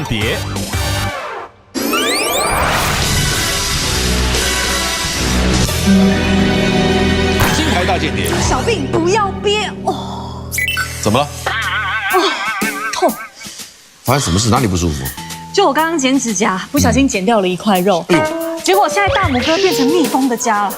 谍。金牌大间谍，小病不要憋哦，怎么了？痛。发生什么事？哪里不舒服？就我刚刚剪指甲，不小心剪掉了一块肉，结果现在大拇哥变成蜜蜂的家了。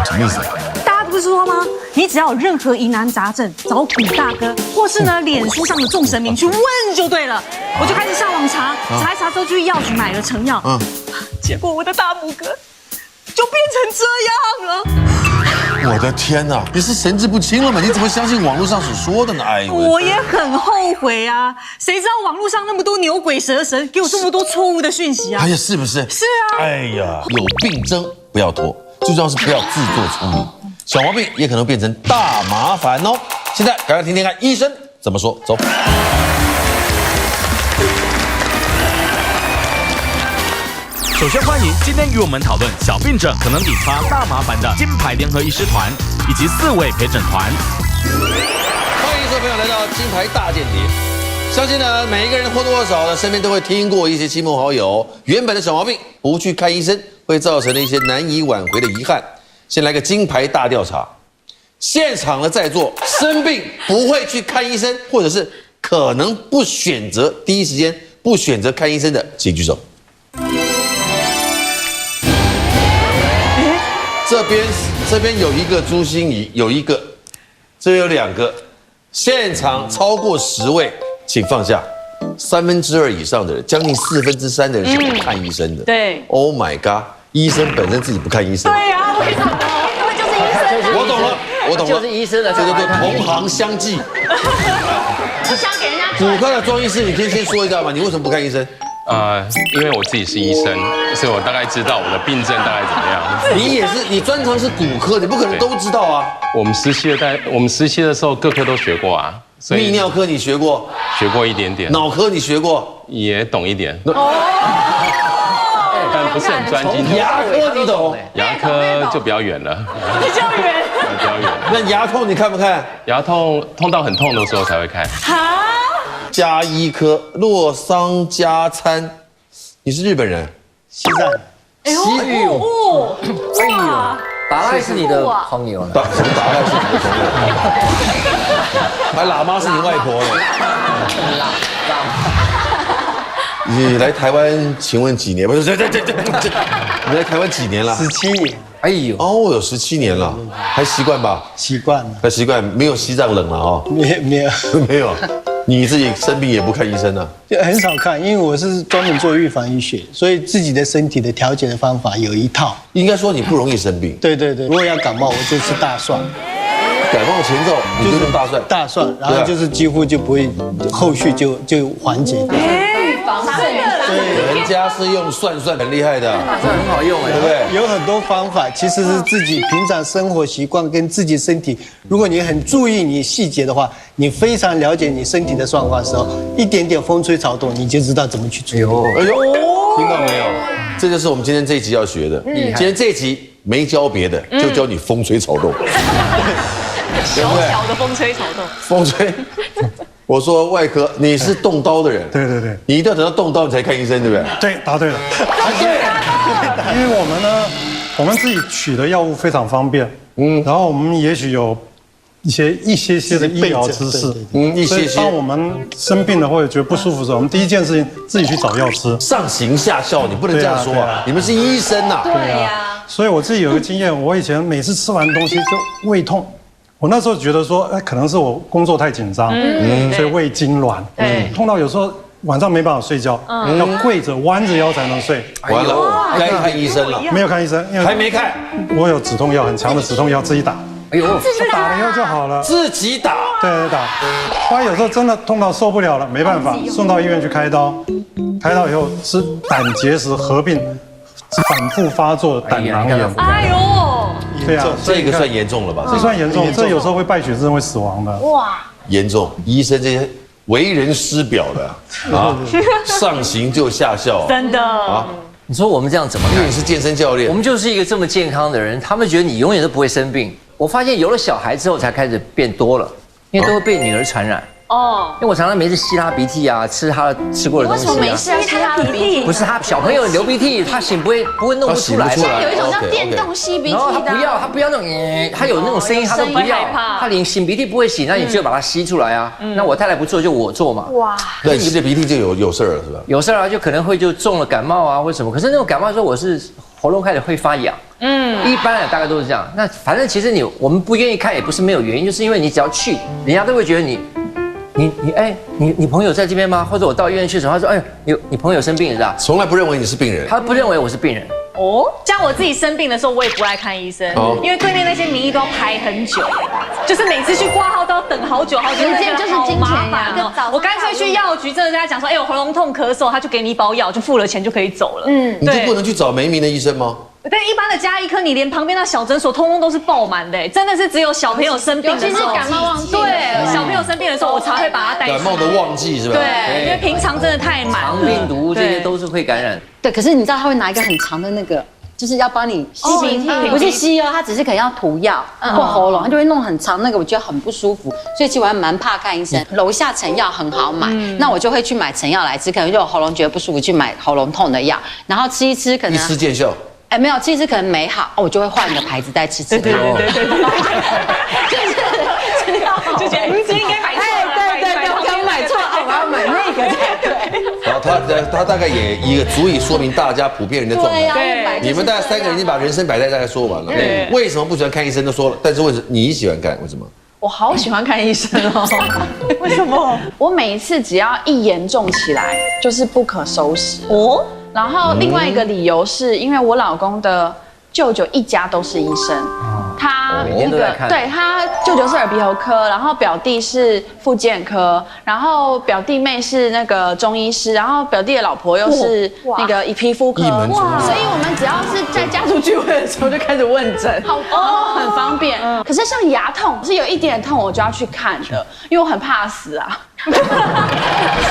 什么意思？大家不是说吗？你只要有任何疑难杂症，找古大哥，或是呢脸书上的众神明去问就对了。我就开始上网查，查一查之后就去药局买了成药，结果我的大拇哥就变成这样了。我的天哪！你是神志不清了吗？你怎么相信网络上所说的呢？哎呦，我也很后悔啊！谁知道网络上那么多牛鬼蛇神，给我这么多错误的讯息啊！哎呀，是不是？是啊。哎呀，有病症不要拖，最重要是不要自作聪明，小毛病也可能变成大麻烦哦。现在赶快听听看医生怎么说，走。首先欢迎今天与我们讨论小病者可能引发大麻烦的金牌联合医师团以及4位陪诊团。欢迎所有朋友来到金牌大间谍。相信呢，每一个人或多或少的身边都会听过一些亲朋好友原本的小毛病不去看医生，会造成的一些难以挽回的遗憾。先来个金牌大调查，现场的在座生病不会去看医生，或者是可能不选择第一时间不选择看医生的，请举手。这边有一个朱心怡，有一个，这有2个，现场超过10位，请放下。2/3以上的人，将近3/4的人是不看医生的。对 ，Oh my god， 医生本身自己不看医生。对啊，为什么？根本就是医生。我懂了，我懂了，就是医生的，这叫做同行相忌。不想给人家骨科的庄医师，你可以先说一下吗？你为什么不看医生？因为我自己是医生，所以我大概知道我的病症大概怎么样。你也是，你专长是骨科，你不可能都知道啊。我们实习的时候，各科都学过啊。所以泌尿科你学过？学过一点点。脑科你学过？也懂一点。但不是很专精。牙科你懂？牙科就比较远了。比较远。比较远。那牙痛你看不看？牙痛到很痛的时候才会看。加医科洛桑加餐，你是日本人？西藏。哎呦，哎呦，达赖是你的朋友了？什么达赖是你的朋友？还喇嘛是你外婆呢？你来台湾，请问几年？不是，你来台湾几年了17年。哎呦，哦，有17年了，还习惯吧？习惯了。还习惯，没有西藏冷了哦。没有没有。你自己生病也不看医生啊？就很少看，因为我是专门做预防医学，所以自己的身体的调节的方法有一套。应该说你不容易生病。对，如果要感冒，我就吃大蒜。感冒前奏你就用大蒜，然后就是几乎就不会，后续就缓解。预防胜对，人家是用蒜很厉害的，这很好用哎，对不对？有很多方法，其实是自己平常生活习惯跟自己身体，如果你很注意你细节的话，你非常了解你身体的状况的时候，一点点风吹草动，你就知道怎么去处理。哎呦，听到没有？这就是我们今天这一集要学的。今天这一集没教别的，就教你风吹草动。小小的风吹草动。风吹。我说外科，你是动刀的人，对，你一定要等到动刀你才看医生，对不对？对，答对了。因为我们呢，我们自己取的药物非常方便，然后我们也许有一些的医疗知识，所以当我们生病了或者觉得不舒服的时候，我们第一件事情自己去找药吃，上行下效，你不能这样说啊！你们是医生呐。对呀。所以我自己有个经验，我以前每次吃完东西就胃痛。我那时候觉得说，可能是我工作太紧张，所以胃痉挛，痛到有时候晚上没办法睡觉，要跪着弯着腰才能睡。完了，该看医生了。没有看医生，因为还没看。我有止痛药，很强的止痛药，自己打。哎呦，打了以后就好了。自己打。对，打。后来有时候真的痛到受不了了，没办法，送到医院去开刀。开刀以后是胆结石合并反复发作的胆囊炎。哎呦。对啊，这个算严重了吧？这算严重，这有时候会败血症，会死亡的。哇，严重！医生这些为人师表的啊，上行就下效，真的啊！你说我们这样怎么看？因为你是健身教练，我们就是一个这么健康的人，他们觉得你永远都不会生病。我发现有了小孩之后才开始变多了，因为都会被女儿传染。哦，因为我常常每次吸他鼻涕啊，吃他吃过的东西啊。为什么没事要吸他的鼻涕？不是他小朋友流鼻涕，他擤不会弄不出来。现在有一种叫电动吸鼻涕的。然后他不要那种，他有那种声音，他都不要。他连擤鼻涕不会擤，那你就把它吸出来啊。那我太太不做，就我做嘛。哇，那你这鼻涕就有事儿了是吧？有事儿啊，就可能会就中了感冒啊或什么。可是那种感冒的时候，我是喉咙开始会发痒。一般的大概都是这样。那反正其实我们不愿意看也不是没有原因，就是因为你只要去，人家都会觉得你朋友在这边吗？或者我到医院去的时候，他说哎，你朋友生病是吧？从来不认为你是病人，他不认为我是病人。哦，像我自己生病的时候，我也不爱看医生，因为对面那些名医都要排很久，就是每次去挂号都要等好久，时间就是金钱呀。我干脆去药局，真的跟他讲说，哎，我喉咙痛咳嗽，他就给你一包药，就付了钱就可以走了。你就不能去找没名的医生吗？但一般的家医科，你连旁边那小诊所通通都是爆满的，真的是只有小朋友生病的时候，尤其是感冒旺季，对，小朋友生病的时候，我才会把他带去。感冒的旺季是吧？对，因为平常真的太满了。肠病毒这些都是会感染。对，可是你知道他会拿一个很长的那个，就是要帮你吸鼻涕，不是吸哦，他只是可能要涂药或喉咙，他就会弄很长那个，我觉得很不舒服，所以其实我还蛮怕看医生。楼下成药很好买，那我就会去买成药来吃，可能就喉咙觉得不舒服去买喉咙痛的药，然后吃一吃，可能一吃见效。哎，没有，其实可能没好，我就会换一个牌子再吃。对，就觉得这应该买错了，对，我刚买错，我要买那个才对。然后他大概也一个足以说明大家普遍人的状态。对，你们大概3个人已经把人生百态大概说完了。为什么不喜欢看医生都说了，但是为什么你喜欢看？为什么？我好喜欢看医生哦。为什么？我每一次只要一严重起来，就是不可收拾哦。然后另外一个理由是因为我老公的舅舅一家都是医生，他那个对他舅舅是耳鼻喉科，然后表弟是复健科，然后表弟妹是那个中医师，然后表弟的老婆又是那个皮肤科，所以我们只要是在家族聚会的时候就开始问诊，然后很方便。可是像牙痛是有一点痛我就要去看的，因为我很怕死啊。所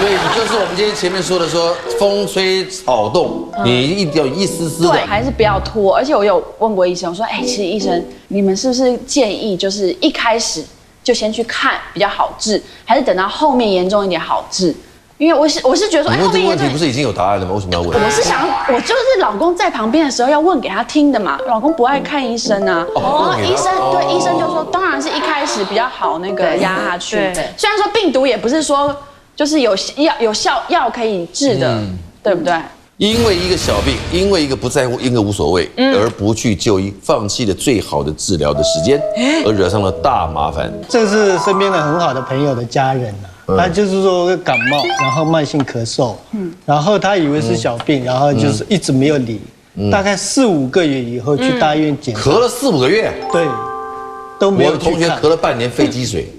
以就是我们今天前面说的，说风吹草动，你一定要一丝丝的，对，还是不要拖。而且我有问过医生，我说，其实医生，你们是不是建议就是一开始就先去看比较好治，还是等到后面严重一点好治？因为我是觉得说，你问这个问题不是已经有答案了吗？为什么要问？我是想，我就是老公在旁边的时候要问给他听的嘛。老公不爱看医生啊，医生就说，当然是一开始比较好那个压下去。虽然说病毒也不是说就是有效药可以治的，对不对？因为一个小病，因为一个不在乎，一个无所谓，而不去就医，放弃了最好的治疗的时间，而惹上了大麻烦。这是身边的很好的朋友的家人他就是说感冒，然后慢性咳嗽，然后他以为是小病，然后就是一直没有理，大概4、5个月以后去大医院检查，咳了4、5个月，对，都没有去看。我的同学咳了半年肺积水，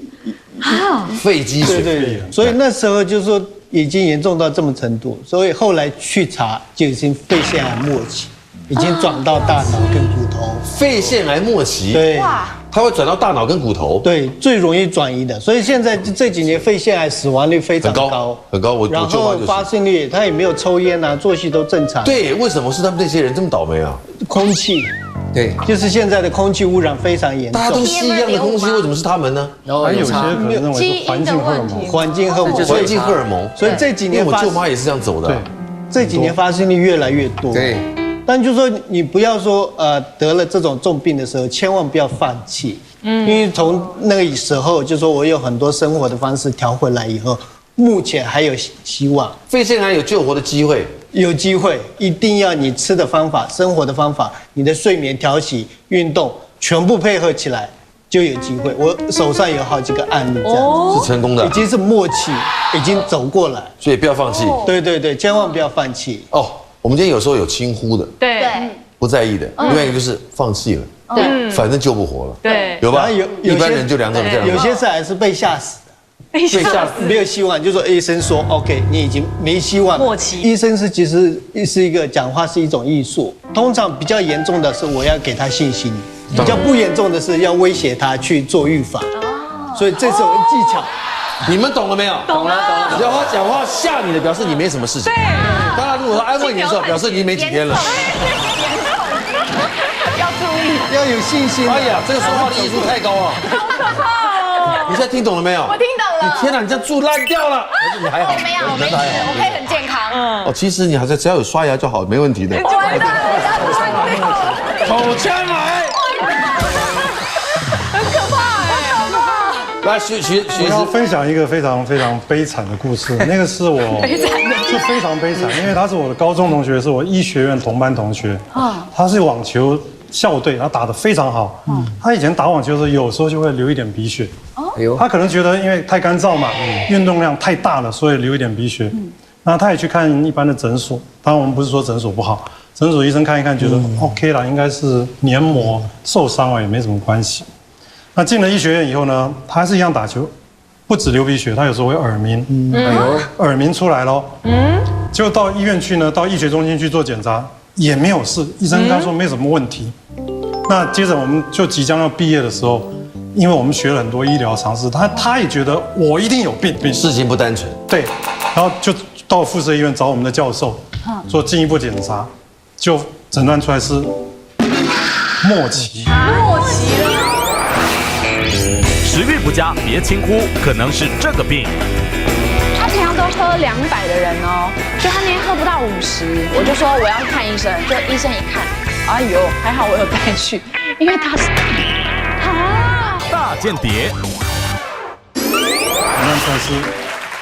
肺积水，对，所以那时候就是说已经严重到这么程度，所以后来去查就已经肺腺癌末期，已经转到大脑跟骨头。肺腺癌末期，对。它会转到大脑跟骨头，对，最容易转移的，所以现在这几年肺腺癌死亡率非常高，很高。然后发生率他也没有抽烟啊，作息都正常。对，为什么是他们那些人这么倒霉啊？空气，对，就是现在的空气污染非常严重。大家都吸一样的空气，为什么是他们呢？还有些可能认为是环境荷尔蒙，环境荷尔蒙。所以这几年我舅妈也是这样走的，这几年发生率越来越多。对。但就是说，你不要说得了这种重病的时候，千万不要放弃。因为从那个时候，就说我有很多生活的方式调回来以后，目前还有希望。肺腺癌有救活的机会，有机会，一定要你吃的方法、生活的方法、你的睡眠调息、运动全部配合起来，就有机会。我手上有好几个案例，这样是成功的，已经是末期，已经走过来，所以不要放弃。对，千万不要放弃。我们今天有时候有轻忽的，对，不在意的，另外一个就是放弃了，对，反正救不活了，对，有吧？一般人就2种这样，有些是还是被吓死的，被吓死没有希望，就说医生说 OK， 你已经没希望，末期。医生其实是一个讲话是一种艺术，通常比较严重的是我要给他信心，比较不严重的是要威胁他去做预防，所以这是我的技巧。你们懂了没有？懂了。只要他讲话吓你的，表示你没什么事情。对。当然，如果他安慰你的时候，表示你没几天了。要注意，要有信心。哎呀，这个说话的艺术太高了。好可怕哦！你现在听懂了没有？我听懂了。天哪，你这样蛀烂掉了。可是你还好，没有，没事，我可以很健康。哦，其实你还是只要有刷牙就好，没问题的。完蛋了，我牙齿烂掉了。口腔癌。很可怕哎！来，徐我要分享一个非常非常悲惨的故事，那个是我是非常悲惨，因为他是我的高中同学，是我医学院同班同学。他是网球校队，他打得非常好。他以前打网球的时候，有时候就会流一点鼻血。他可能觉得因为太干燥嘛，运动量太大了，所以流一点鼻血。那他也去看一般的诊所，当然我们不是说诊所不好，诊所医生看一看觉得 OK 啦，应该是黏膜受伤了，也没什么关系。那进了医学院以后呢，他还是一样打球，不止流鼻血，他有时候会耳鸣，耳鸣出来咯。结果到医院去呢，到医学中心去做检查，也没有事，医生跟他说没什么问题。那接着我们就即将要毕业的时候，因为我们学了很多医疗常识，他也觉得我一定有病，事情不单纯。对，然后就到附设医院找我们的教授做进一步检查，就诊断出来是末期。食欲不佳别轻忽，可能是这个病。他平常都喝200的人哦，就他那天喝不到50，我就说我要看医生，就医生一看，哎呦，还好我有带去，因为他是大间谍，诊断出来是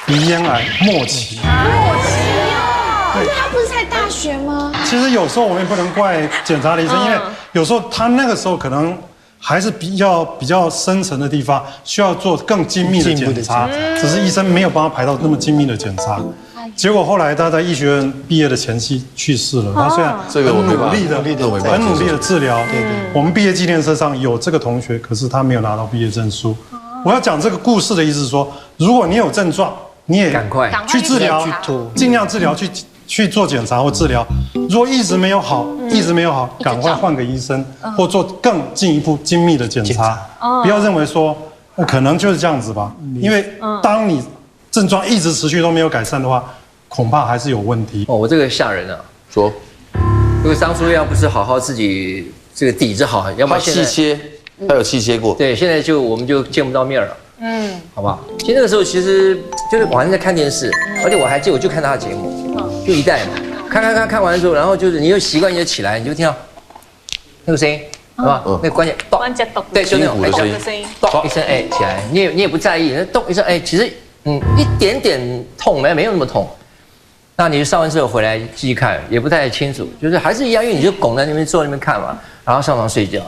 鼻咽癌末期。可是他不是才大学吗？其实有时候我们也不能怪检查的医生，因为有时候他那个时候可能还是比较深层的地方，需要做更精密的检查，只是医生没有帮他排到那么精密的检查。结果后来他在医学院毕业的前夕去世了。他虽然很努力的治疗，我们毕业纪念册上有这个同学，可是他没有拿到毕业证书。我要讲这个故事的意思是说，如果你有症状，你也赶快去治疗，尽量治疗去做检查或治疗，如果一直没有好，赶快换个医生，或做更进一步精密的检查。不要认为说可能就是这样子吧，因为当你症状一直持续都没有改善的话，恐怕还是有问题。我这个吓人啊！说，如果当初要不是好好自己这个底子好，要不然现在细切，他有细切过。对，现在我们就见不到面了。好不好？其实那个时候其实就是晚上在看电视，而且我还记得我就看他的节目，就一代嘛，看完之后，然后就是你就习惯你就起来，你就听到那个声音，好不好？那个关节动，对，就那种声音，咚一声，哎，起来，你也不在意，那咚一声，哎，其实一点点痛没有那么痛。那你上完之后回来继续看，也不太清楚，就是还是一样，因为你就拱在那边坐在那边看嘛，然后上床睡觉。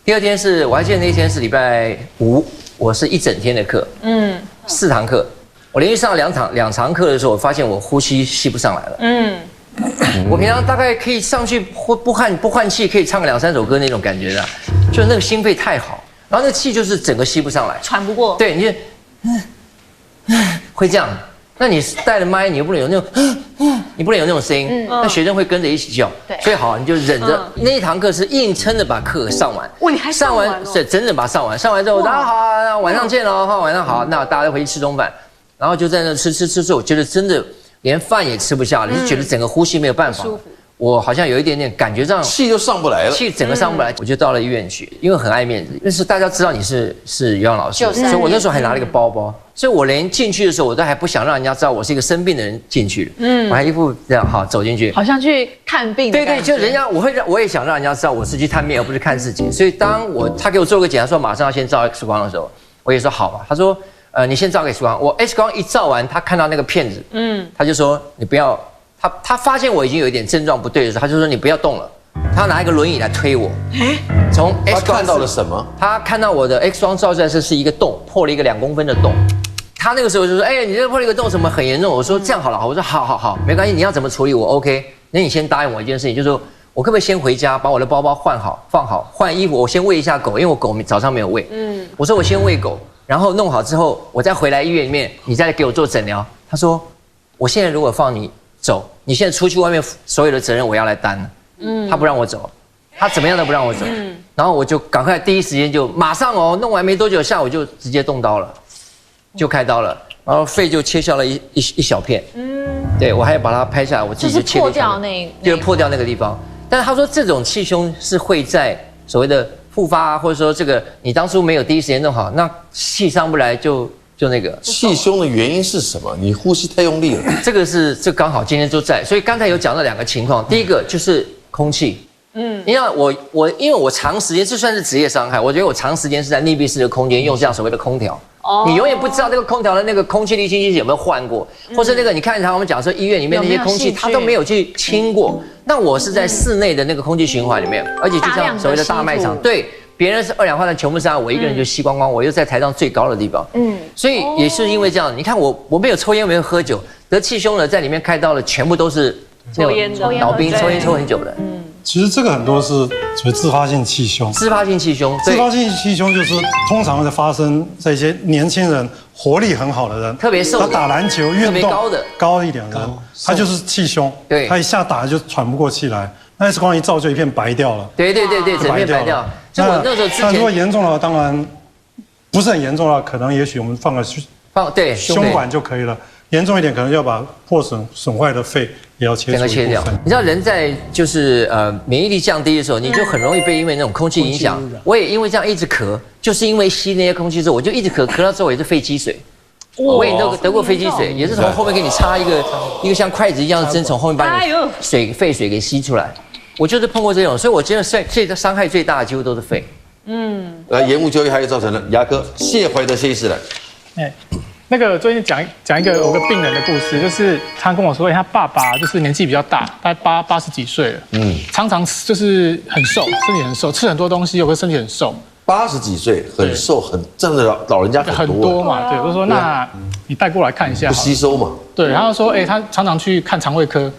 第二天我还记得那一天是礼拜5。我是一整天的课，4堂课，我连续上了两堂课的时候，我发现我呼吸不上来了。我平常大概可以上去不换气，可以唱个2-3首歌那种感觉的，就是那个心肺太好，然后那气就是整个吸不上来，喘不过。对，你就会这样。那你带了麦，你又不能有那种，你不能有那种声音，那学生会跟着一起叫。对，所以好，你就忍着。那一堂课是硬撑着把课上完。哇，你还上完了？对，整整把它上完。上完之后，大家好，晚上见喽，晚上好，那大家回去吃中饭，然后就在那吃之后，觉得真的连饭也吃不下了，就觉得整个呼吸没有办法。我好像有一点点感觉上气就上不来了，气整个上不来，我就到了医院去，因为很爱面子，但是大家知道你是尤洋老师，所以我那时候还拿了一个包包，所以我连进去的时候我都还不想让人家知道我是一个生病的人进去，我还一副这样好走进去，好像去看病。对，就人家我也想让人家知道我是去探病而不是看自己，所以当他给我做个检查说马上要先照 X 光的时候，我也说好吧，他说你先照个 X 光，我 X 光一照完，他看到那个片子，他就说你不要。他发现我已经有一点症状不对的时候，他就说你不要动了，他要拿一个轮椅来推我。从 X 光他看到了什么？他看到我的 X 光照出来是一个洞，破了一个2公分的洞。他那个时候就说：“哎，你这破了一个洞，什么很严重？”我说：“这样好了，我说好，没关系，你要怎么处理我 OK？那你先答应我一件事情，就是说我可不可以先回家把我的包包换好放好，换衣服，我先喂一下狗，因为我狗早上没有喂。我说我先喂狗，然后弄好之后，我再回来医院里面，你再给我做诊疗。他说我现在如果放你走，你现在出去外面所有的责任我要来担。他不让我走，他怎么样都不让我走。然后我就赶快第一时间就马上弄完没多久，下午就直接动刀了，就开刀了，然后肺就切下了一小片。对我还要把它拍下来，我自己就切破掉那就是破掉那个地方。但是他说这种气胸是会在所谓的复发啊，或者说这个你当初没有第一时间弄好，那气上不来就那个。气胸的原因是什么？你呼吸太用力了。这刚好今天就在，所以刚才有讲到2个情况，第一个就是空气。因为我长时间，这算是职业伤害。我觉得我长时间是在密闭式的空间用这样所谓的空调，你永远不知道这个空调的那个空气滤清器有没有换过，或是那个你看我们讲说医院里面那些空气，它都没有去清过。那我是在室内的那个空气循环里面，而且就像所谓的大卖场，对，别人是2氧化碳全部上，我一个人就吸光光，我又在台上最高的地方，所以也是因为这样，你看我没有抽烟，没有喝酒，得气胸的在里面开刀的全部都是抽烟的老兵，抽烟抽很久的。其实这个很多是属于自发性气胸。自发性气胸，自发性气胸就是通常会发生在一些年轻人、活力很好的人，特别瘦的，他打篮球运动高一点的人，他就是气胸。对，他一下打就喘不过气来，那 X 光一照就一片白掉了。对，整片白掉。那我那时候之前，如果严重了，当然不是很严重了，可能也许我们放个胸管就可以了。严重一点，可能要把破损坏的肺也要切掉。你知道人在就是免疫力降低的时候，你就很容易被因为那种空气影响。我也因为这样一直咳，就是因为吸那些空气之后，我就一直咳到之后也是肺积水。我也得过肺积水，也是从后面给你插一个像筷子一样的针，从后面把你肺水给吸出来。我就是碰过这种，所以我觉得这个伤害最大的几乎都是肺。来，延误就医还有造成了牙科谢怀德谢医师来。那个最近讲一个有个病人的故事，就是他跟我说，他爸爸就是年纪比较大，大概80几岁了，常常就是很瘦，身体很瘦，吃很多东西，有个身体很瘦。80几岁很瘦，这样的老人家很多嘛，对，我就说那你带过来看一下，不吸收嘛。对，然后说，他常常去看肠胃科，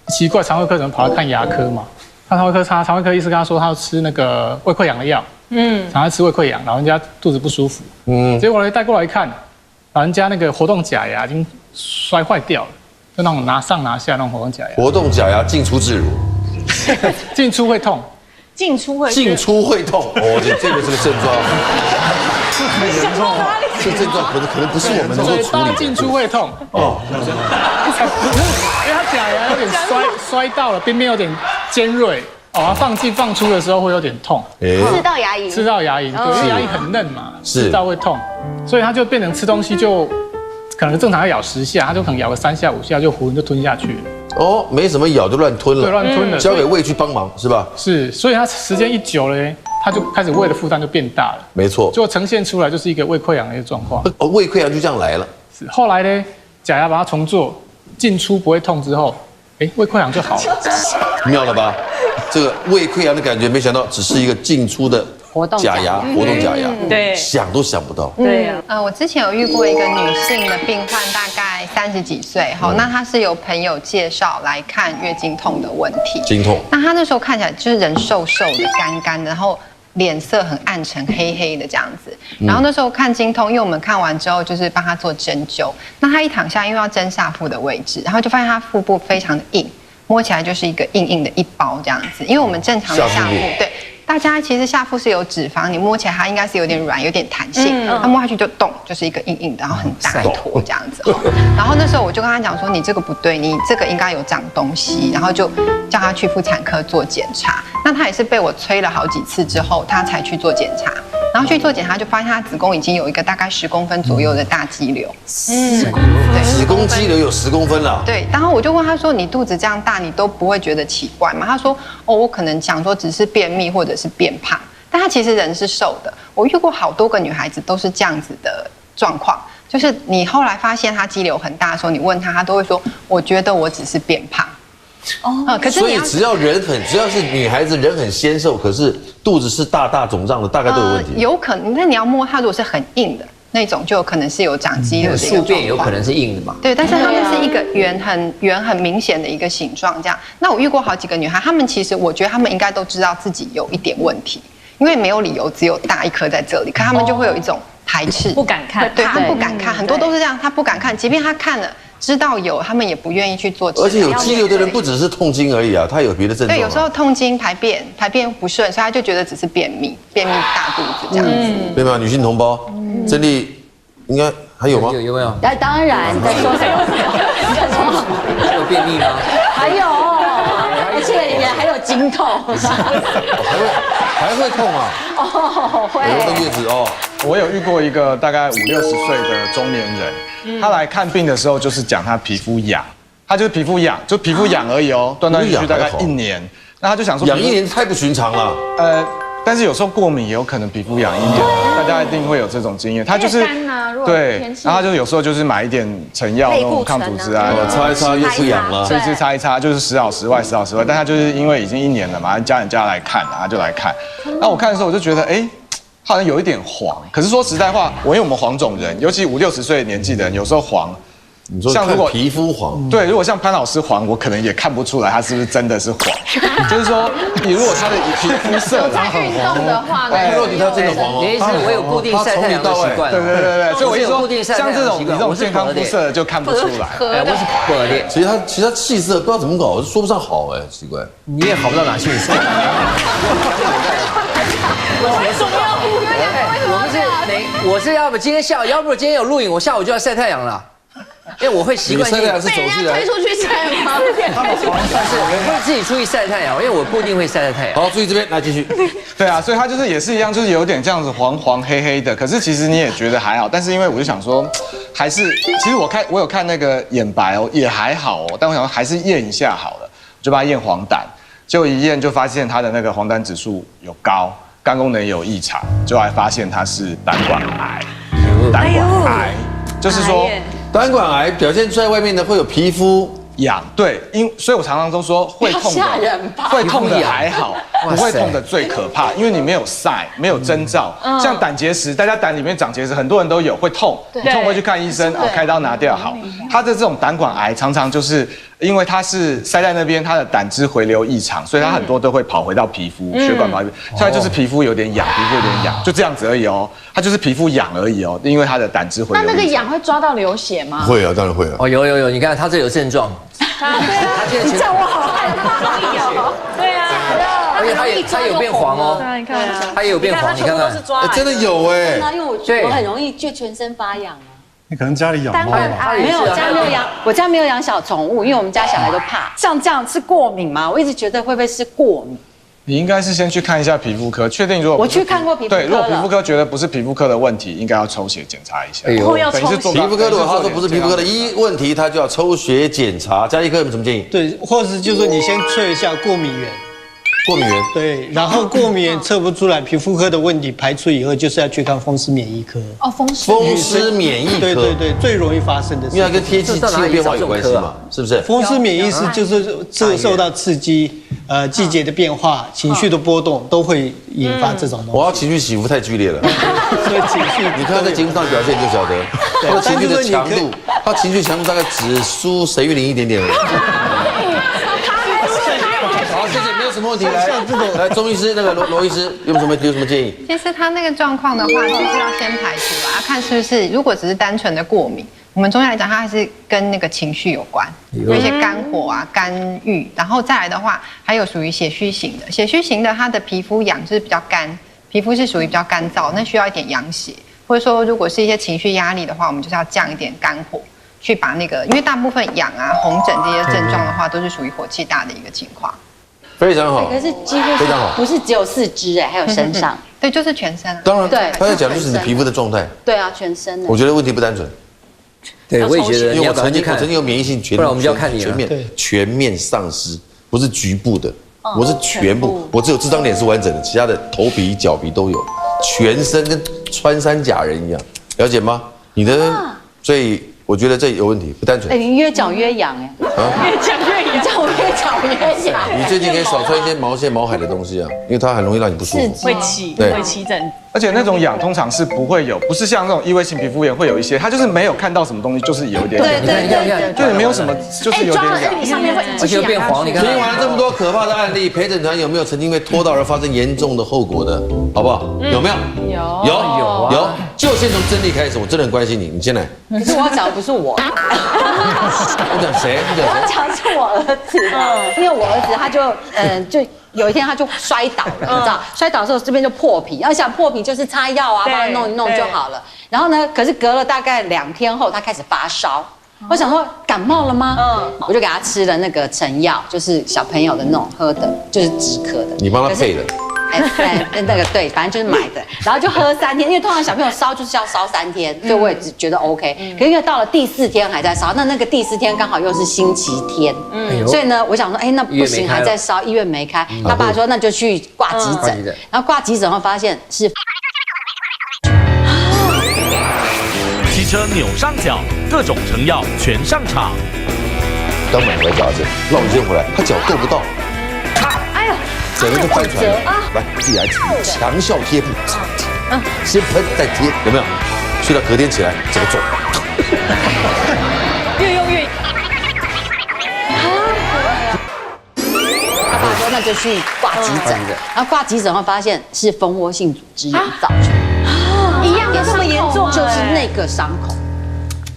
奇怪，肠胃科怎么跑来看牙科嘛？看肠胃科医师跟他说，他要吃那个胃溃疡的药，常常吃胃溃疡，老人家肚子不舒服，结果呢带过来一看。老人家那个活动假牙已经摔坏掉了，就那种拿上拿下那种活动假牙。活动假牙进出自如，进出会痛，进出会痛。这个是个症状，是很严重。这症状可能不是我们能够处理的。进出会痛因为他假牙有点摔到了，边边有点尖锐。它放进放出的时候会有点痛，刺到牙龈，对，因为牙龈很嫩嘛，刺到会痛，所以他就变成吃东西就可能正常要咬10下，他就可能咬个3下5下就囫囵就吞下去了。没什么咬就乱吞了，对，乱吞了，交给胃去帮忙是吧？是，所以他时间一久了，他就开始胃的负担就变大了，没错，就呈现出来就是一个胃溃疡的一个状况。胃溃疡就这样来了。是，后来呢，假牙把它重做，进出不会痛之后，胃溃疡就好了，妙了吧？这个胃溃疡的感觉，没想到只是一个进出的假牙，活动假牙，对，想都想不到。对呀，我之前有遇过一个女性的病患，大概30几岁，那她是由朋友介绍来看月经痛的问题。经痛，那她那时候看起来就是人瘦瘦的、干干的，然后脸色很暗沉、黑黑的这样子。然后那时候看经痛，因为我们看完之后就是帮她做针灸，那她一躺下，因为要针下腹的位置，然后就发现她腹部非常的硬。摸起来就是一个硬硬的一包这样子，因为我们正常的下腹，对，大家其实下腹是有脂肪，你摸起来它应该是有点软，有点弹性，它摸下去就动，就是一个硬硬的，然后很大一坨这样子。然后那时候我就跟他讲说，你这个不对，你这个应该有长东西，然后就叫他去妇产科做检查。那他也是被我催了好几次之后，他才去做检查。然后去做检查，就发现他子宫已经有一个大概10公分左右的大肌瘤。对，子宫肌瘤有10公分了。对，然后我就问他说：“你肚子这样大，你都不会觉得奇怪吗？”他说：“我可能想说只是便秘或者是变胖，但他其实人是瘦的。我遇过好多个女孩子都是这样子的状况，就是你后来发现她肌瘤很大的时候，你问她，她都会说：我觉得我只是变胖。”可是所以只要是女孩子人很纤瘦，可是肚子是大肿胀的，大概都有问题。有可能，那你要摸它，如果是很硬的那种，就有可能是有长肌瘤的一个状况。宿便有可能是硬的嘛？对，但是它们是一个圆很明显的一个形状，这样。那我遇过好几个女孩，她们其实我觉得她们应该都知道自己有一点问题，因为没有理由只有大一颗在这里，可她们就会有一种排斥，不敢看，对，她不敢看，很多都是这样，她不敢看，即便她看了。知道有，他们也不愿意去做治疗。而且有肌瘤的人不只是痛经而已啊，他有别的症状。对，有时候痛经、排便不顺，所以他就觉得只是便秘大肚子这样子。对吗？女性同胞，真丽应该还有吗？有没有？当然，你在说什么？还有便秘吗？还有，而且也还有经痛。还会痛啊？哦，会。有坐月子哦。我有遇过一个大概50-60岁的中年人，他来看病的时候就是讲他皮肤痒，他就是皮肤痒，就皮肤痒而已哦，断断续续大概1年。那他就想说，痒1年太不寻常了。但是有时候过敏也有可能皮肤痒1年，大家一定会有这种经验。他就是对，然后他就有时候就是买一点成药那种抗组织啊，擦一擦又不痒了，所以擦一擦就是时好时坏，时好时坏。但他就是因为已经1年了嘛，家人家来看，他就来看。那我看的时候我就觉得，好像有一点黄。可是说实在话，因为我们黄种人，尤其50-60岁年纪的人，有时候黄。你说像如果皮肤黄，对，如果像潘老师黄，我可能也看不出来他是不是真的是黄。就是说，你如果他的皮肤色他很黄的话，如果他真的黄哦，你意思我有固定晒太阳的习惯，对，所以我就说，像这种你这种健康肤色就看不出来，我是破裂。其实他气色不知道怎么搞，说不上好奇怪。你也好不到哪去。我是要不今天下午，要不今天有录影，我下午就要晒太阳了。因为我会习惯性晒太阳是走气的，推出去晒吗？我会自己出去晒太阳，因为我固定会晒太阳。好，注意这边，来继续。对啊，所以他就是也是一样，就是有点这样子黄黄黑黑的。可是其实你也觉得还好，但是因为我就想说，还是其实我有看那个眼白哦，也还好哦，但我想说还是验一下好了，我就帮他验黄疸，结果一验就发现他的那个黄疸指数有高，肝功能也有异常，就还发现他是胆管癌。胆管癌就是说。胆管癌表现出来外面的会有皮肤痒，对，所以我常常都说会痛的，会痛的还好，不会痛的最可怕，因为你没有晒，没有征兆。像胆结石，大家胆里面长结石，很多人都有，会痛，痛会去看医生，开刀拿掉好。他的这种胆管癌常常就是因为它是塞在那边，它的胆汁回流异常，所以它很多都会跑回到皮肤，血管跑，现在就是皮肤有点痒，就这样子而已哦，它就是皮肤痒而已哦，因为它的胆汁回流。那个痒会抓到流血吗？会啊，当然会了。哦，有，你看他这有症状。你叫我好害怕，容易痒。对啊，而且他有变黄哦，你看，他也有变黄，你看看，真的有因为我很容易就全身发痒啊。你可能家里养猫，没有，家没有养，我家没有养小宠物，因为我们家小孩都怕。像这样是过敏吗？我一直觉得会不会是过敏？你应该是先去看一下皮肤科，确定如果我去看过皮肤科了，对，如果皮肤科觉得不是皮肤科的问题，应该要抽血检查一下。以后要抽血。皮肤科如果他说不是皮肤科的问题，他就要抽血检查。家医科有什么建议？对，或者就是说你先测一下过敏源。过敏源对，然后过敏源测不出来，皮肤科的问题排除以后，就是要去看风湿免疫科。哦，风湿免疫科，对，最容易发生的，因为它跟天气变化有关系嘛，是不是？风湿免疫是就是受到刺激，季节的变化、情绪的波动都会引发这种东西。我要情绪起伏太剧烈了，所以情绪，你看在节目上表现就晓得，他的情绪的强度，他情绪强度大概只输沈玉琳一点点而已。好，谢谢，没有什么问题。来，钟医师，那个罗医师有什么建议？其实他那个状况的话，就是要先排除啊，看是不是如果只是单纯的过敏，我们中医来讲，它还是跟那个情绪有关，有一些肝火啊、肝郁，然后再来的话，还有属于血虚型的，血虚型的它的皮肤痒就是比较干，皮肤是属于比较干燥，那需要一点养血，或者说如果是一些情绪压力的话，我们就是要降一点肝火。去把那个，因为大部分痒啊、红疹这些症状的话，都是属于火气大的一个情况。非常好，可是几乎非常好，不是只有4肢还有身上，对，就是全身。当然，对，他在讲就是你皮肤的状态。对啊，全身的。我觉得问题不单纯。对，我也觉得，因为我曾经有免疫性不然我们就要看你全面丧失，不是局部的，我是全部，我只有这张脸是完整的，其他的头皮、脚皮都有，全身跟穿山甲人一样，了解吗？你的，所以。我觉得这有问题，不单纯。你越讲越痒越讲越痒，叫我越讲越痒。你最近可以少穿一些毛线、毛海的东西啊，因为它很容易让你不舒服，会起疹。而且那种痒通常是不会有，不是像那种异位性皮肤炎会有一些，它就是没有看到什么东西，就是有一点痒。对，就是没有什么，就是有点痒。上面会而且变黄。你看，听完了这么多可怕的案例，陪诊团有没有曾经被拖到而发生严重的后果的？好不好？有没有？有。就先从真理开始，我真的很关心你，你先来。可是我要讲的不是我。你讲谁？我要讲的是我儿子，因为我儿子他就有一天他就摔倒了，你知道？摔倒的时候这边就破皮，要想破皮就是擦药啊，帮他弄一弄就好了。然后呢，可是隔了大概2天后，他开始发烧。我想说感冒了吗？我就给他吃了那个成药，就是小朋友的那种喝的，就是止咳的。你帮他配的？那个对，反正就是买的，然后就喝3天，因为通常小朋友烧就是要烧3天，所以我也只觉得 OK。可是因为到了第4天还在烧，那个第4天刚好又是星期天，所以呢，我想说，哎，那不行，还在烧，医院没开。他爸说那就去挂急诊，然后挂急诊后发现是。汽车扭上脚，各种成药全上场。刚买回脚趾，绕一圈回来，他脚够不到，哎呦，整个就翻船了。来，自己来强效贴布，先喷再贴，有没有？睡到隔天起来，整个肿。越用越。他爸说那就去挂急诊，然后挂急诊后发现是蜂窝性组织炎造成的，一样的这么严重，就是那个伤口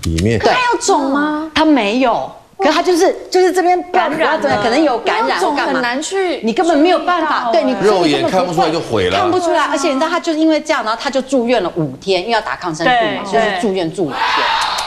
里面。对，他有肿吗？他没有。可是他就是这边感染，可能有感染或干嘛，很难去，你根本没有办法，对你肉眼看不出来就毁了，看不出来。而且你知道他就是因为这样，然后他就住院了5天，因为要打抗生素嘛，所以是住院住5天。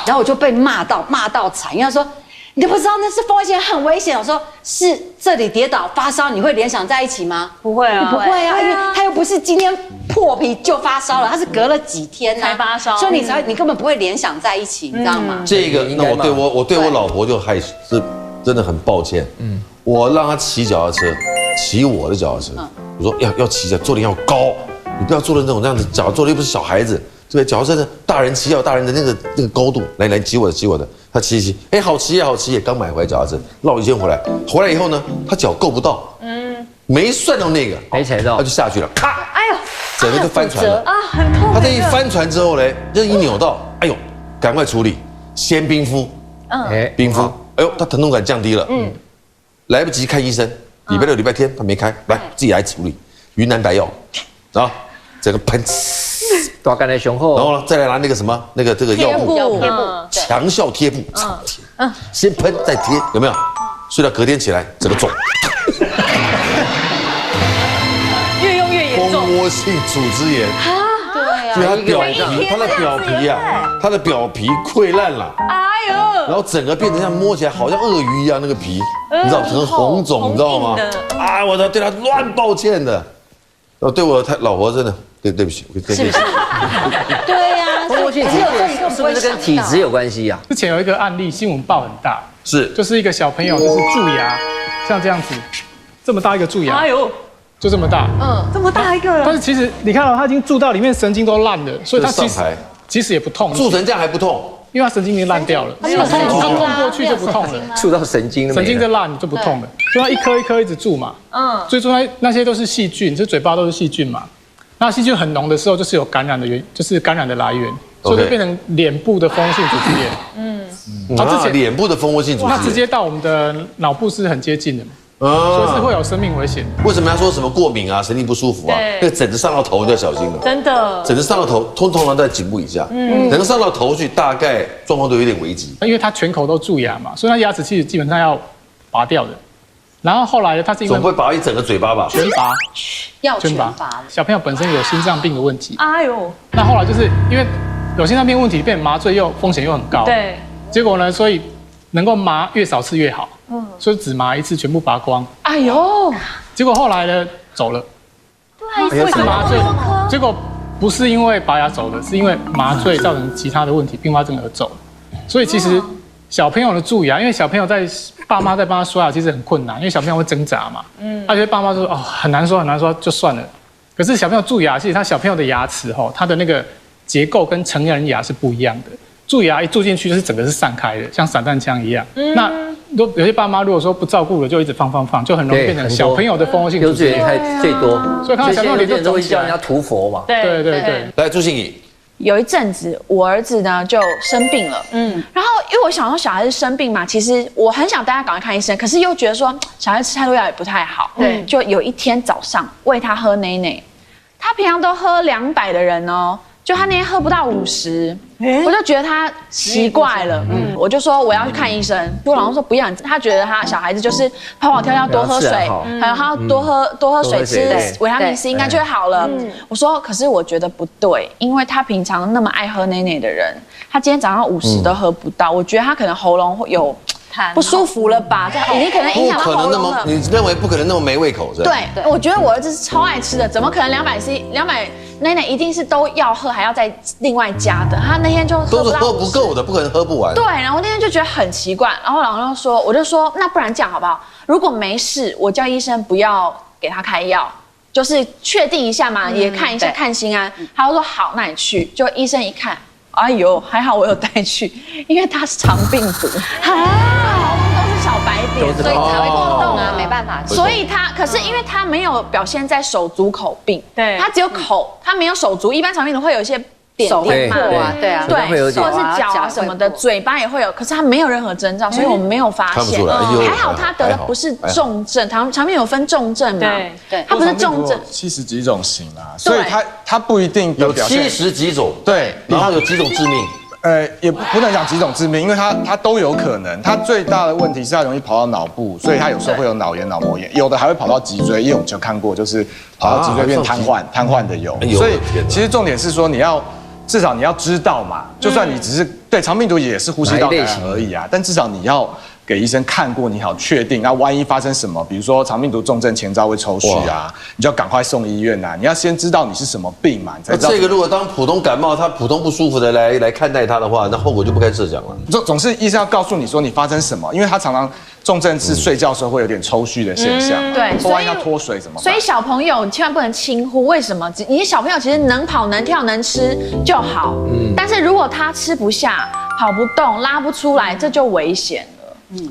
然后我就被骂到惨，因为他说你都不知道那是蜂窝性很危险。我说是这里跌倒发烧，你会联想在一起吗？不会啊，不会啊，因为他又不是今天破皮就发烧了，他是隔了几天才发烧，所以你根本不会联想在一起，你知道吗？这个，那我对我老婆就还是真的很抱歉。我让她骑脚踏车，骑我的脚踏车。我说要骑脚，坐得要高，你不要坐的那样子，脚坐的又不是小孩子，对不对？脚踏车呢，大人骑要大人的那个高度，来骑我的。他骑，哎，好骑也刚买回来脚踏车，绕一圈回来以后呢，他脚够不到，没算到那个，没踩到，他就下去了，咔，哎呦，整个就翻船了啊，很痛。他这一翻船之后呢，这一扭到，哎呦，赶快处理，先冰敷，冰敷，哎呦，他疼痛感降低了，来不及看医生，礼拜6、礼拜天他没开，来自己来处理，云南白药，啊，整个喷。大干的雄厚，然后呢，再来拿那个什么，这个药布，强效贴布，先喷再贴，有没有？睡到隔天起来，整个肿。越用越严重。蜂窝性组织炎对啊，就它的表皮溃烂了，哎呦，然后整个变成像摸起来好像鳄鱼一样那个皮，你知道很红肿，你知道吗？啊，我对他乱抱歉的，对我老婆真的。对不起，是不是？对呀，蜂窝性组织炎是不是跟体质有关系呀？之前有一个案例新闻报很大，是就是一个小朋友就是蛀牙，像这样子，这么大一个蛀牙，哎呦，就这么大，这么大一个。但是其实你看到他已经蛀到里面神经都烂了，所以他其实也不痛，蛀成这样还不痛，因为他神经已经烂掉了，他痛过去就不痛了，蛀到神经就烂就不痛了，所以他一颗一颗一直蛀嘛，最初那些都是细菌，这嘴巴都是细菌嘛。那细菌很浓的时候，就是有感染的就是感染的来源，所以就变成脸部的蜂窝性组织炎。之前脸部的蜂窝性组织炎，那直接到我们的脑部是很接近的嘛，所以是会有生命危险。为什么要说什么过敏啊、神经不舒服啊？那个疹子上到头就要小心了。真的，疹子上到头，通常在颈部以下，能上到头去，大概状况都有点危急。因为他全口都蛀牙嘛，所以他牙齿其实基本上要拔掉的。然后后来他是因为总不会拔一整个嘴巴吧？全拔，要全拔。小朋友本身有心脏病的问题，哎呦，那后来就是因为有心脏病问题，变麻醉风险又很高，对，结果呢，所以能够麻越少次越好，所以只麻一次全部拔光。哎呦，结果后来呢走了，对，为什么麻醉？结果不是因为拔牙走了，是因为麻醉造成其他的问题并发症而走。所以其实小朋友的蛀牙，因为小朋友爸妈在帮他刷牙，其实很困难，因为小朋友会挣扎嘛。而且爸妈说很难刷就算了。可是小朋友蛀牙，其实小朋友的牙齿它的那个结构跟成年人牙是不一样的。蛀牙一蛀进去就是整个是散开的，像散弹枪一样。那有些爸妈如果说不照顾了，就一直放，就很容易变成小朋友的蜂窝性组织炎最多。所以看到小朋友脸就会叫人家涂佛嘛。对。来，朱欣怡。有一阵子，我儿子呢就生病了，然后因为我想说小孩子生病嘛，其实我很想带他赶快看医生，可是又觉得说小孩吃太多药也不太好，对，就有一天早上喂他喝奶奶，他平常都喝200的人哦，就他那天喝不到50，我就觉得他奇怪了，我就说我要去看医生，我老公说不要，他觉得他小孩子就是跑跑跳跳多喝水，还有他要多喝水，吃维他命 C 应该就会好了。我说可是我觉得不对，因为他平常那么爱喝奶奶的人，他今天早上50都喝不到，我觉得他可能喉咙有不舒服了吧？这样已经可能影响到喉咙了。你认为不可能那么没胃口是吧？对，我觉得我儿子是超爱吃的，怎么可能200奶奶一定是都要喝，还要再另外加的。他那天就都是喝不够的，不可能喝不完。对，然后那天就觉得很奇怪，然后老公就说，我就说那不然这样好不好？如果没事，我叫医生不要给他开药。就是确定一下嘛，也看一下看心安。他就说好，那你去。就医生一看，哎呦，还好我有带去，因为他是肠病毒，喉咙都是小白点，所以才会过动啊，没办法。所以可是因为他没有表现在手足口病，对，他只有口，他没有手足。一般肠病毒会有一些点嘛，对啊，对，或者是脚啊什么的，嘴巴也会有，可是他没有任何征兆，所以我们没有发现。还好他得的不是重症，肠病有分重症嘛，对，他不是重症，70几种型啦，所以他不一定有70几种，对，然后有几种致命。也不能讲几种致命，因为它都有可能。它最大的问题是它容易跑到脑部，所以它有时候会有脑炎、脑膜炎，有的还会跑到脊椎，因为我们就看过，就是跑到脊椎变瘫痪的有。所以其实重点是说，至少你要知道嘛，就算你只是对肠病毒也是呼吸道感染而已啊，但至少你要给医生看过，你好确定。那万一发生什么，比如说肠病毒重症前兆会抽搐啊，你就要赶快送医院啊。你要先知道你是什么病嘛，你才知道。这个如果当普通感冒，他普通不舒服的来看待他的话，那后果就不该设想了。总是医生要告诉你说你发生什么，因为他常常重症是睡觉的时候会有点抽搐的现象，对，万一要脱水怎么办？所以小朋友千万不能轻忽，为什么？你小朋友其实能跑、能跳、能吃就好，但是如果他吃不下、跑不动、拉不出来，这就危险了。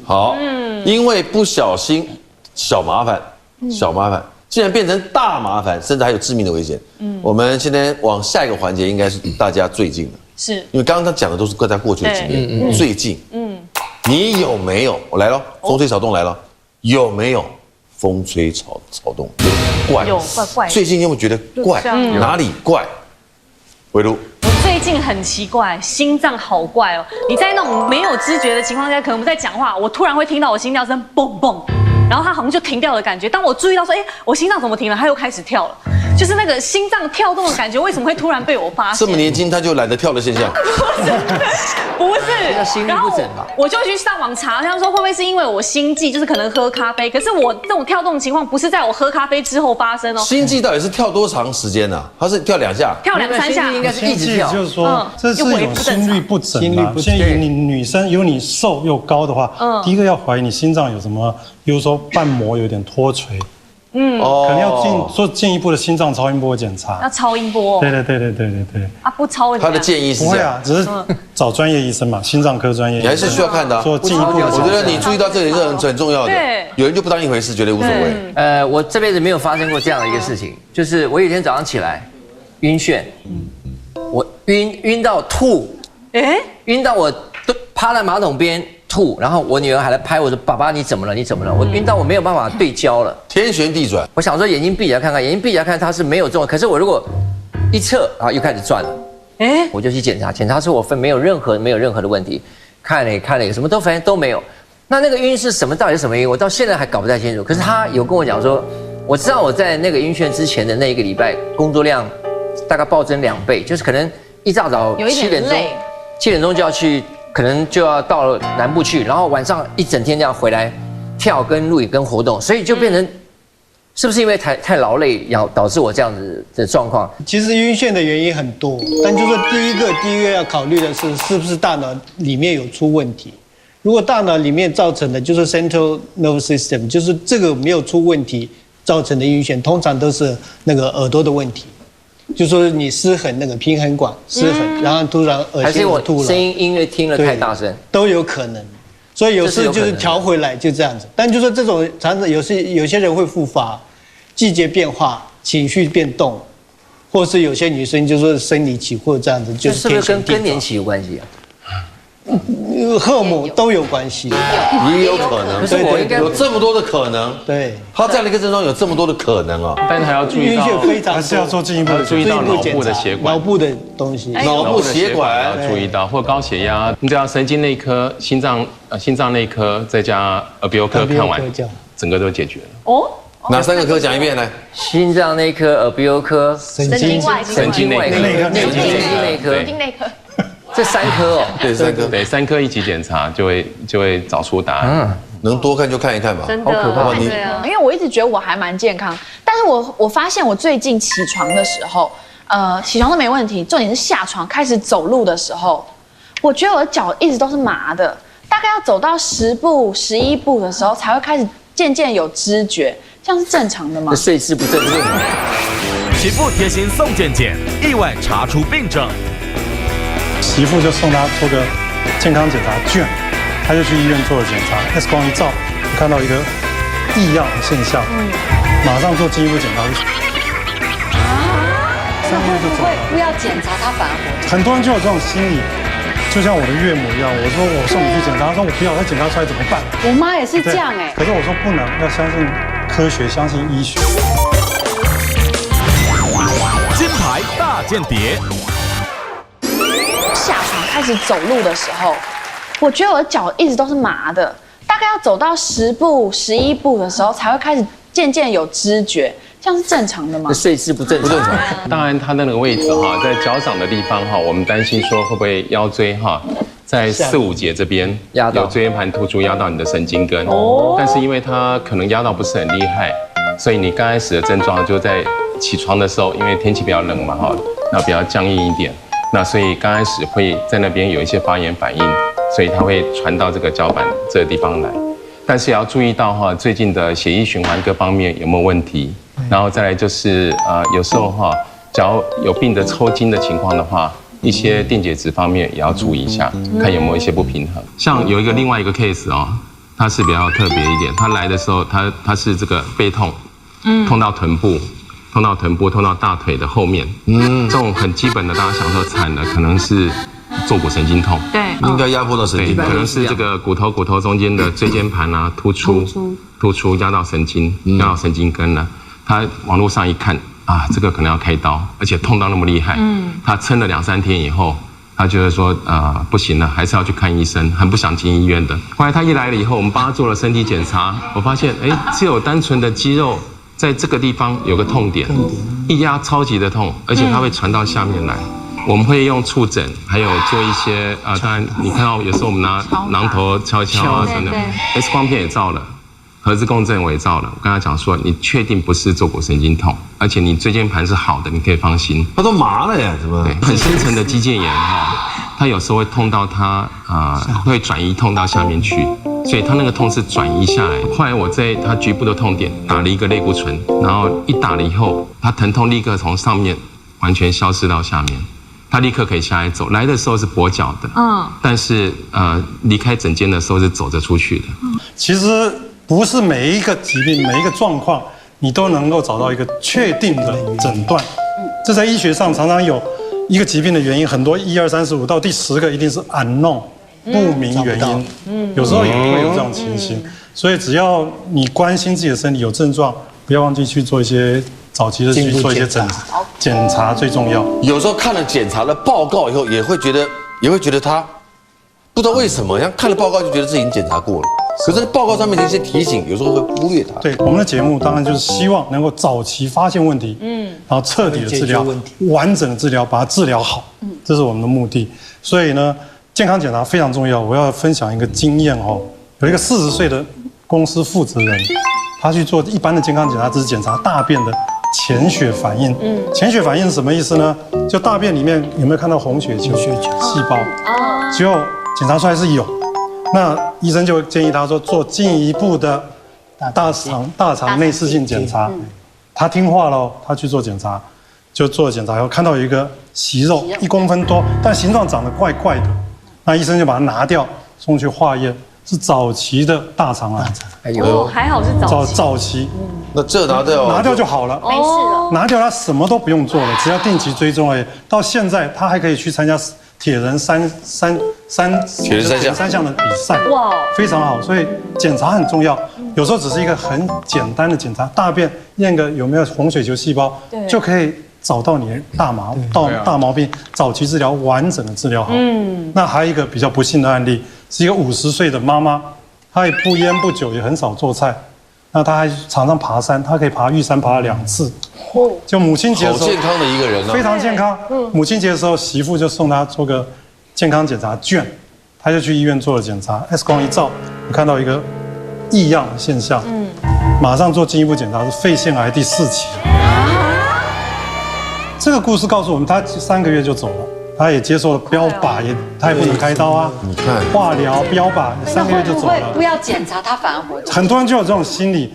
好，因为不小心小麻烦，竟然变成大麻烦，甚至还有致命的危险。我们现在往下一个环节，应该是大家最近的，是因为刚刚他讲的都是各家过去的经验，最近，你有没有？我来了，风吹草动来了，有没有风吹草动？怪，有怪，最近有没有觉得怪？哪里怪？维如。最近很奇怪，心脏好怪哦。你在那种没有知觉的情况下，可能我们在讲话，我突然会听到我心跳声蹦蹦，然后它好像就停掉的感觉。当我注意到说，我心脏怎么停了，它又开始跳了，就是那个心脏跳动的感觉，为什么会突然被我发现？这么年轻他就懒得跳的现象？不是，叫心律不整吧？我就去上网查，他们说会不会是因为我心悸，就是可能喝咖啡？可是我这种跳动的情况不是在我喝咖啡之后发生哦。心悸到底是跳多长时间呢？它是跳2下？跳2、3下，应该是一直跳。就是说，这是一种心律不整嘛。现在你女生，有你瘦又高的话，第一个要怀疑你心脏有什么，比如说瓣膜有点脱垂，可能要做进一步的心脏超音波检查。要超音波？对。啊，不超他的建议是不会啊，只是找专业医生嘛，心脏科专业医生。你还是需要看的。做进一步的。我觉得你注意到这里是很重要的。对。有人就不当一回事，觉得无所谓。我这辈子没有发生过这样的一个事情，就是我有一天早上起来晕眩。我晕到吐，晕到我都趴在马桶边吐，然后我女儿还来拍我说：“爸爸你怎么了？你怎么了？”我晕到我没有办法对焦了，天旋地转。我想说眼睛闭起来看看，眼睛闭起来看它是没有中，可是我如果一侧啊又开始转了，我就去检查出我没有任何的问题，看了什么都反正都没有。那个晕是什么？到底是什么原因？我到现在还搞不太清楚。可是他有跟我讲说，我知道我在那个晕眩之前的那1个礼拜工作量大概暴增2倍，就是可能一大早7点钟就要去，可能就要到南部去，然后晚上一整天这样回来跳跟录影跟活动，所以就变成是不是因为太劳累，导致我这样子的状况？其实晕眩的原因很多，但就是说第一个要考虑的是不是大脑里面有出问题。如果大脑里面造成的就是 central nervous system， 就是这个没有出问题造成的晕眩，通常都是那个耳朵的问题。就说你失衡那个平衡管失衡，然后突然恶心呕吐了，声音乐听了太大声，都有可能。所以有时就是调回来就这样子。但就说这种常常有些人会复发，季节变化、情绪变动，或是有些女生就说生理期或者这样子，就是不是跟更年期有关系啊？荷尔蒙都有关系，也有可能。可是我应该有这么多的可能，对，他这样的一个症状有这么多的可能啊，但是还要注意到，还是要做进一步的，注意到脑部的血管，脑部的东西，脑部血管要注意到，或高血压，你只要神经内科、心脏内科再加耳鼻喉科看完，整个都解决了。哦，哪3个科讲一遍来？心脏内科、耳鼻喉科、神经外科、神经内科、神经内科。这这3颗哦，对，3颗，对，3颗一起检查就会找出答案。能多看就看一看吧，真的，好可怕。对啊，因为我一直觉得我还蛮健康，但是我发现我最近起床的时候，起床都没问题，重点是下床开始走路的时候，我觉得我的脚一直都是麻的，大概要走到10步、11步的时候才会开始渐渐有知觉，这样是正常的吗？睡姿不正确。媳妇贴心送健检，意外查出病症。媳妇就送他做个健康检查券，他就去医院做了检查 ，X 光一照，看到一个异样的现象，马上做进一步检查。那会不会不要检查他反而活？很多人就有这种心理，就像我的岳母一样，我说我送你去检查，他说我不要，他检查出来怎么办？我妈也是这样哎。可是我说不能，要相信科学，相信医学。金牌大间谍。下床开始走路的时候，我觉得我的脚一直都是麻的，大概要走到10步、11步的时候才会开始渐渐有知觉，这样是正常的吗？睡姿不正常。当然，它那个位置哈，在脚掌的地方哈，我们担心说会不会腰椎哈，在4、5节这边有椎间盘突出压到你的神经根。但是因为它可能压到不是很厉害，所以你刚开始的症状就在起床的时候，因为天气比较冷嘛哈，那比较僵硬一点。那所以刚开始会在那边有一些发炎反应，所以它会传到这个脚板这个地方来。但是也要注意到哈，最近的血液循环各方面有没有问题。然后再来就是有时候哈，脚有病的抽筋的情况的话，一些电解质方面也要注意一下，看有没有一些不平衡。像有另外一个 case 哦，它是比较特别一点，它来的时候它是这个背痛，痛到臀部。痛到臀部，痛到大腿的后面，这种很基本的，大家想说惨的可能是坐骨神经痛，对，应该压迫到神经，可能是这个骨头中间的椎间盘啊突出压到神经，压到神经根了。他网络上一看啊，这个可能要开刀，而且痛到那么厉害，他撑了2、3天以后，他觉得说不行了，还是要去看医生，很不想进医院的。后来他一来了以后，我们帮他做了身体检查，我发现只有单纯的肌肉。在这个地方有个痛点，一压超级的痛，而且它会传到下面来。我们会用触诊，还有做一些当然你看到有时候我们拿榔头敲啊等等 ，X 光片也照了，核磁共振我也照了。我跟他讲说，你确定不是坐骨神经痛，而且你椎间盘是好的，你可以放心。他都麻了呀，怎么？对，很深层的肌腱炎哈，它有时候会痛到它会转移痛到下面去。所以他那个痛是转移下来。后来我在他局部的痛点打了一个类固醇，然后一打了以后，他疼痛立刻从上面完全消失到下面，他立刻可以下来走。来的时候是跛脚的，但是离开诊间的时候是走着出去的。其实不是每一个疾病、每一个状况，你都能够找到一个确定的诊断。这在医学上常常有一个疾病的原因，很多1、2、3、4、5到第10个一定是 unknown。不明原因，有时候也会有这种情形，所以只要你关心自己的身体有症状，不要忘记去做一些早期的去做一些检查最重要。有时候看了检查的报告以后，也会觉得他不知道为什么，像看了报告就觉得自己已经检查过了，可是报告上面的一些提醒，有时候会忽略它。对，我们的节目当然就是希望能够早期发现问题，然后彻底的治疗，完整的治疗，把它治疗好，这是我们的目的。所以呢。健康检查非常重要，我要分享一个经验哦。有一个40岁的公司负责人，他去做一般的健康检查，只是检查大便的潜血反应。潜血反应是什么意思呢？就大便里面有没有看到红血球细胞？结果检查出来是有，那医生就建议他说做进一步的大肠内视镜检查。他听话了，他去做检查，就做了检查以后看到有一个息肉1公分多，但形状长得怪怪的。那医生就把它拿掉，送去化验，是早期的大肠癌。还好是早期。那这拿掉就好了，没事了。拿掉他什么都不用做了，只要定期追踪而已。到现在他还可以去参加铁人三项的比赛，哇，非常好。所以检查很重要，有时候只是一个很简单的检查，大便验个有没有红血球细胞，就可以。找到你的大毛病，早期治疗，完整的治疗好。那还有一个比较不幸的案例，是一个50岁的妈妈，她也不烟不酒，也很少做菜，那她还常常爬山，她可以爬玉山爬了2次。就母亲节的时候，好健康的一个人啊，非常健康。母亲节的时候，媳妇就送她做个健康检查券，他就去医院做了检查 ，X 光一照，我看到一个异样的现象，马上做进一步检查是肺腺癌第4期。这个故事告诉我们，他3个月就走了，他也接受了标靶，他也不能开刀啊，你看化疗、标靶，3个月就走了。不要检查，他反而活着。很多人就有这种心理。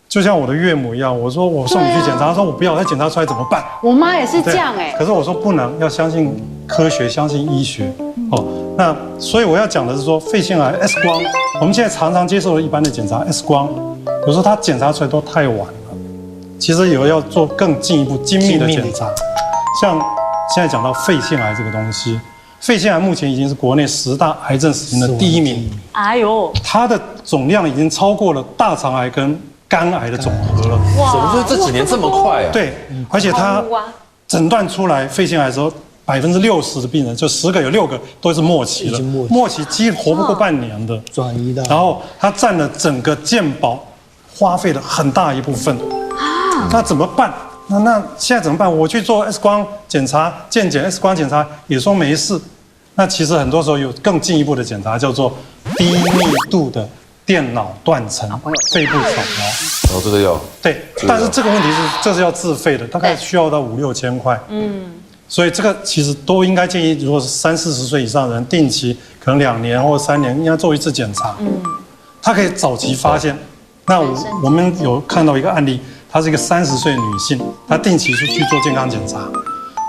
就像我的岳母一样，我说我送你去检查，她说我不要，她检查出来怎么办？我妈也是这样哎。可是我说不能，要相信科学，相信医学。哦，那所以我要讲的是说，肺腺癌 X 光，我们现在常常接受了一般的检查 X 光，有时候它检查出来都太晚了。其实有要做更进一步精密的检查，像现在讲到肺腺癌这个东西，肺腺癌目前已经是国内10大癌症死因的第1名。哎呦，它的总量已经超过了大肠癌跟肝癌的总和了。哇！怎么说这几年这么快啊？对，而且它诊断出来肺腺癌的时候，60%的病人就10个有6个都是末期了，末期几乎活不过半年的，转移的。然后它占了整个健保花费的很大一部分。那怎么办？那现在怎么办？我去做 X 光检查，健检 X 光检查也说没事。那其实很多时候有更进一步的检查，叫做低密度的电脑断层肺部扫描。哦，这个要对，但是这个问题是这是要自费的，大概需要到5、6千块。所以这个其实都应该建议，如果是30、40岁以上的人，定期可能2年或3年应该做一次检查。它可以早期发现。那我们有看到一个案例，她是一个30岁的女性，她定期去做健康检查，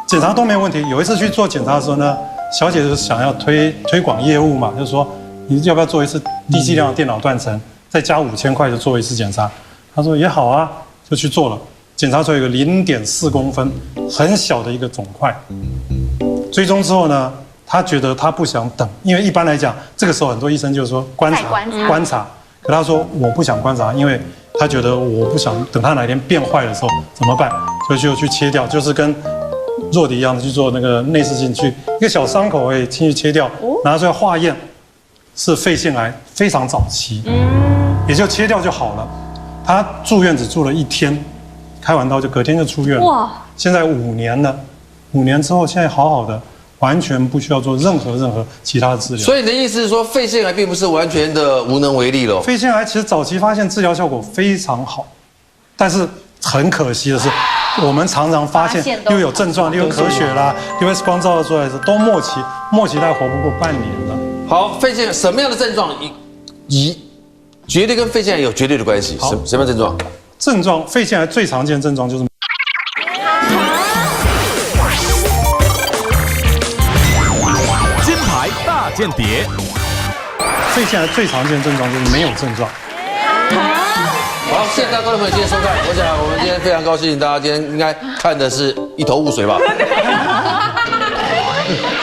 检查都没有问题。有一次去做检查的时候呢，小姐就是想要推广业务嘛，就是说你要不要做一次低剂量的电脑断层，再加5千块就做一次检查。她说也好啊，就去做了。检查出来有个0.4公分，很小的一个肿块。追踪之后呢，她觉得她不想等，因为一般来讲，这个时候很多医生就是说观察。可她说我不想观察，因为她觉得我不想等她哪天变坏的时候怎么办，所以就去切掉，就是跟若迪一样的去做那个内视镜，去一个小伤口进去切掉，拿出来化验是肺腺癌，非常早期，也就切掉就好了。她住院只住了1天。开完刀就隔天就出院了。哇！现在5年了，5年之后现在好好的，完全不需要做任何其他的治疗。所以你的意思是说，肺腺癌并不是完全的无能为力了。肺腺癌其实早期发现治疗效果非常好，但是很可惜的是，我们常常发现又有症状，又有咳血啦，又 X 光照出来的都末期大概活不过半年了。好，肺腺癌什么样的症状绝对跟肺腺癌有绝对的关系？什么症状？肺腺癌最常见的症状就是金牌大间谍。肺腺癌最常见的症状就是没有症状。好，谢谢大家观众朋友今天收看。我想我们今天非常高兴，大家今天应该看的是一头雾水吧？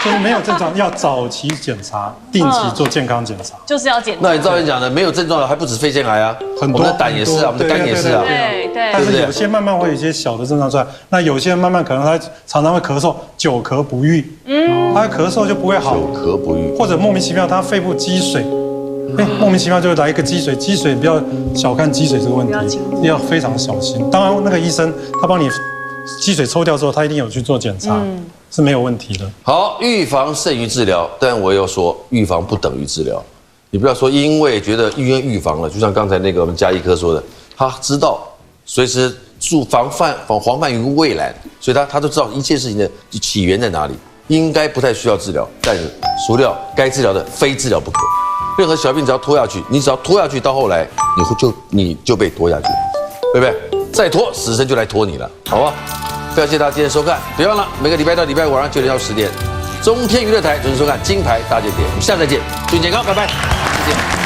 就是没有症状，要早期检查，定期做健康检查，就是要检查。那你照你讲的，没有症状的还不止肺腺癌啊，很多我们的胆也是啊，我们的肝也是啊。对。但是有些慢慢会有一些小的症状出来，那有些人慢慢可能他常常会咳嗽，久咳不愈，他咳嗽就不会好，久咳不愈，或者莫名其妙他肺部积水，莫名其妙就会来一个积水，不要小看积水这个问题，要非常小心。当然那个医生他帮你积水抽掉之后，他一定有去做检查。是没有问题的。好，预防胜于治疗，但我又说预防不等于治疗。你不要说因为觉得医院预防了，就像刚才那个我们家医科说的，他知道随时防范于未然，所以他都知道一切事情的起源在哪里，应该不太需要治疗，但是除掉该治疗的非治疗不可。任何小病只要拖下去，你只要拖下去，到后来你就被拖下去，对不对？再拖，死神就来拖你了，好不好？非常谢谢大家今天收看，别忘了每个礼拜到礼拜五晚上9点到10点，中天娱乐台准时收看《金牌大间谍》，我们下次再见，祝你健康，拜拜，再见。